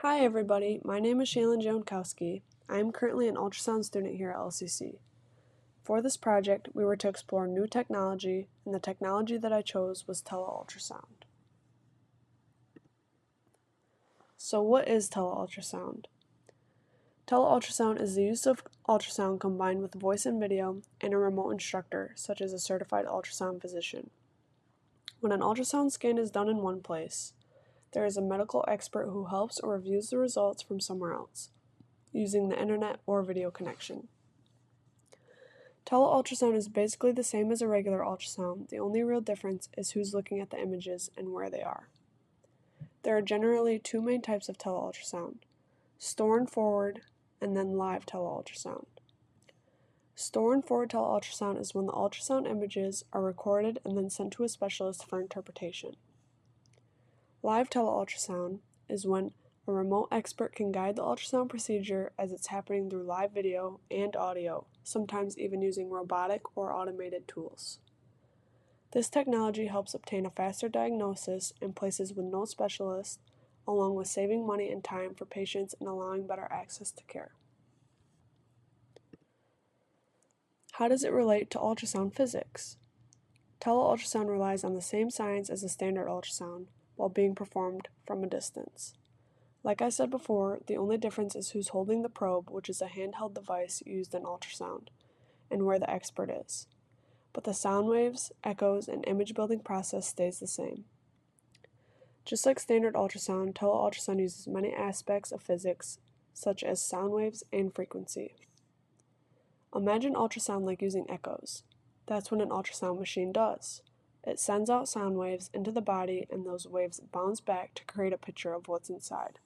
Hi everybody, my name is Shaylin Jankowski. I am currently an ultrasound student here at LCC. For this project, we were to explore new technology, and the technology that I chose was Tele Ultrasound. So what is Tele Ultrasound? Tele Ultrasound is the use of ultrasound combined with voice and video and a remote instructor, such as a certified ultrasound physician. When an ultrasound scan is done in one place, there is a medical expert who helps or reviews the results from somewhere else, using the internet or video connection. Tele ultrasound is basically the same as a regular ultrasound. The only real difference is who's looking at the images and where they are. There are generally two main types of tele ultrasound: store and forward, and then live tele ultrasound. Store and forward tele ultrasound is when the ultrasound images are recorded and then sent to a specialist for interpretation. Live tele ultrasound is when a remote expert can guide the ultrasound procedure as it's happening through live video and audio, sometimes even using robotic or automated tools. This technology helps obtain a faster diagnosis in places with no specialist, along with saving money and time for patients and allowing better access to care. How does it relate to ultrasound physics? Tele-ultrasound relies on the same science as a standard ultrasound, while being performed from a distance. Like I said before, the only difference is who's holding the probe, which is a handheld device used in ultrasound, and where the expert is. But the sound waves, echoes, and image building process stays the same. Just like standard ultrasound, tele-ultrasound uses many aspects of physics, such as sound waves and frequency. Imagine ultrasound like using echoes. That's what an ultrasound machine does. It sends out sound waves into the body, and those waves bounce back to create a picture of what's inside.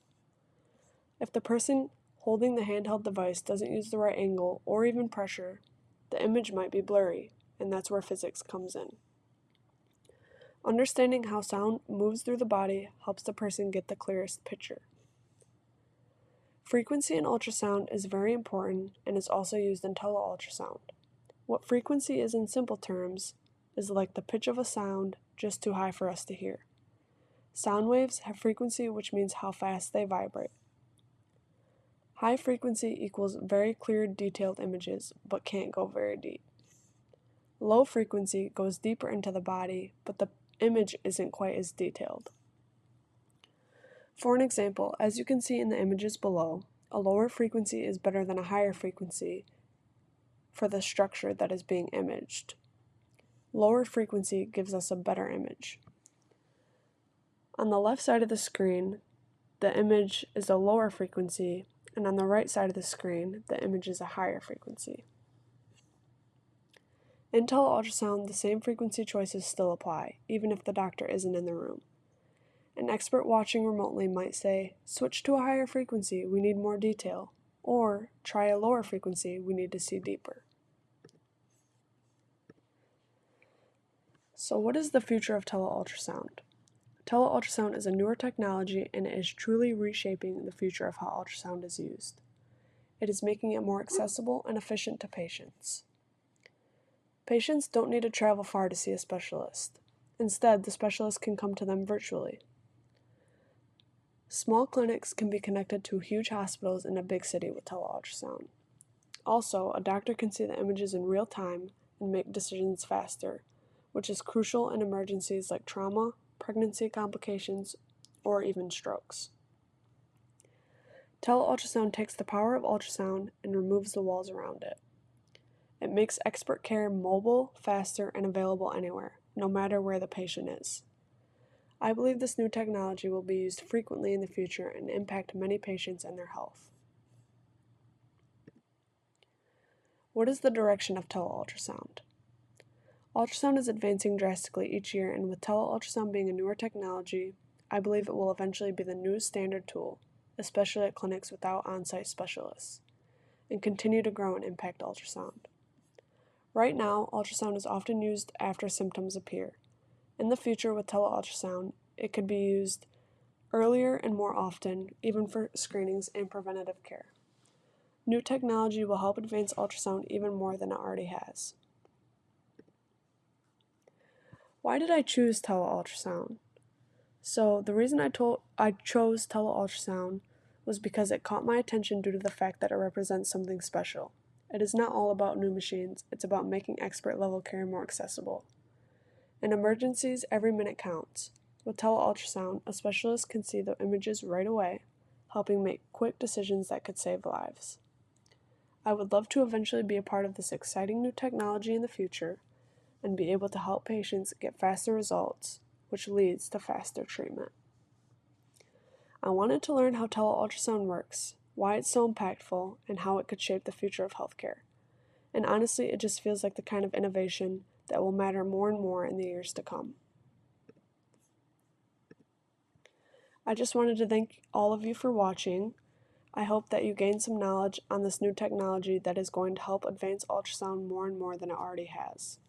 If the person holding the handheld device doesn't use the right angle or even pressure, the image might be blurry, and that's where physics comes in. Understanding how sound moves through the body helps the person get the clearest picture. Frequency in ultrasound is very important and is also used in tele-ultrasound. What frequency is in simple terms is like the pitch of a sound, just too high for us to hear. Sound waves have frequency, which means how fast they vibrate. High frequency equals very clear, detailed images, but can't go very deep. Low frequency goes deeper into the body, but the image isn't quite as detailed. For an example, as you can see in the images below, a lower frequency is better than a higher frequency for the structure that is being imaged. Lower frequency gives us a better image. On the left side of the screen, the image is a lower frequency, and on the right side of the screen, the image is a higher frequency. In tele-ultrasound, the same frequency choices still apply, even if the doctor isn't in the room. An expert watching remotely might say, "Switch to a higher frequency, we need more detail," or "Try a lower frequency, we need to see deeper." So what is the future of tele-ultrasound? Tele-ultrasound is a newer technology, and it is truly reshaping the future of how ultrasound is used. It is making it more accessible and efficient to patients. Patients don't need to travel far to see a specialist. Instead, the specialist can come to them virtually. Small clinics can be connected to huge hospitals in a big city with tele-ultrasound. Also, a doctor can see the images in real time and make decisions faster, which is crucial in emergencies like trauma, pregnancy complications, or even strokes. Tele-ultrasound takes the power of ultrasound and removes the walls around it. It makes expert care mobile, faster, and available anywhere, no matter where the patient is. I believe this new technology will be used frequently in the future and impact many patients and their health. What is the direction of tele-ultrasound? Ultrasound is advancing drastically each year, and with tele-ultrasound being a newer technology, I believe it will eventually be the new standard tool, especially at clinics without on-site specialists, and continue to grow and impact ultrasound. Right now, ultrasound is often used after symptoms appear. In the future, with tele-ultrasound, it could be used earlier and more often, even for screenings and preventative care. New technology will help advance ultrasound even more than it already has. Why did I choose tele-ultrasound? So the reason I chose tele-ultrasound was because it caught my attention due to the fact that it represents something special. It is not all about new machines, it's about making expert-level care more accessible. In emergencies, every minute counts. With teleultrasound, a specialist can see the images right away, helping make quick decisions that could save lives. I would love to eventually be a part of this exciting new technology in the future and be able to help patients get faster results, which leads to faster treatment. I wanted to learn how teleultrasound works, why it's so impactful, and how it could shape the future of healthcare. And honestly, it just feels like the kind of innovation that will matter more and more in the years to come. I just wanted to thank all of you for watching. I hope that you gained some knowledge on this new technology that is going to help advance ultrasound more and more than it already has.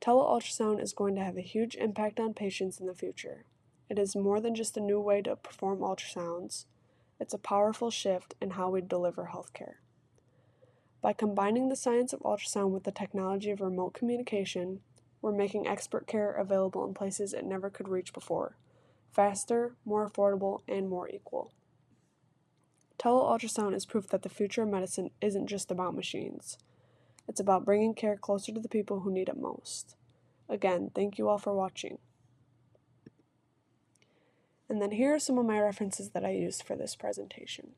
Teleultrasound is going to have a huge impact on patients in the future. It is more than just a new way to perform ultrasounds. It's a powerful shift in how we deliver healthcare. By combining the science of ultrasound with the technology of remote communication, we're making expert care available in places it never could reach before, faster, more affordable, and more equal. Teleultrasound is proof that the future of medicine isn't just about machines. It's about bringing care closer to the people who need it most. Again, thank you all for watching. And then here are some of my references that I used for this presentation.